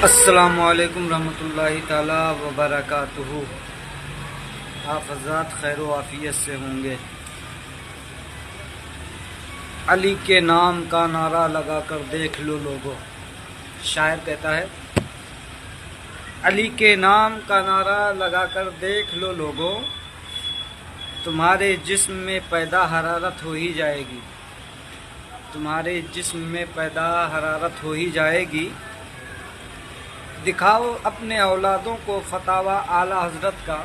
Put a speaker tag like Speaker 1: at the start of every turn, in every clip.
Speaker 1: السلام علیکم رحمۃ اللہ تعالی وبرکاتہ۔ آپ حضرات خیر و عافیت سے ہوں گے۔ علی کے نام کا نعرہ لگا کر دیکھ لو لوگو، شاعر کہتا ہے علی کے نام کا نعرہ لگا کر دیکھ لو لوگو، تمہارے جسم میں پیدا حرارت ہو ہی جائے گی، تمہارے جسم میں پیدا حرارت ہو ہی جائے گی۔ دکھاؤ اپنے اولادوں کو فتاوی اعلی حضرت کا،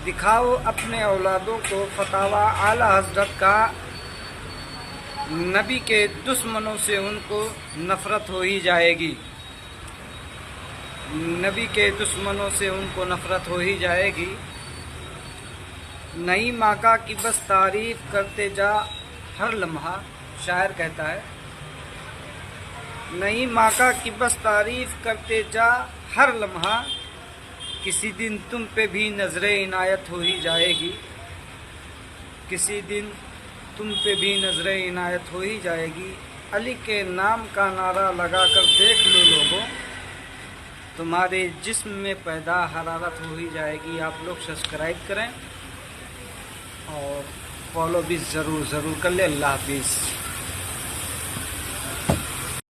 Speaker 1: دکھاؤ اپنے اولادوں کو فتاوی اعلی حضرت کا، نبی کے دشمنوں سے ان کو نفرت ہو ہی جائے گی، نبی کے دشمنوں سے ان کو نفرت ہو ہی جائے گی۔ نئی ماکا کی بس تعریف کرتے جا ہر لمحہ، شاعر کہتا ہے نئی ماکا کی بس تعریف کرتے جا ہر لمحہ، کسی دن تم پہ بھی نظر عنایت ہو ہی جائے گی، کسی دن تم پہ بھی نظر عنایت ہو ہی جائے گی۔ علی کے نام کا نعرہ لگا کر دیکھ لو لوگوں، تمہارے جسم میں پیدا حرارت ہو ہی جائے گی۔ آپ لوگ سبسکرائب کریں اور فالو بھی ضرور کر لیں۔ اللہ حافظ۔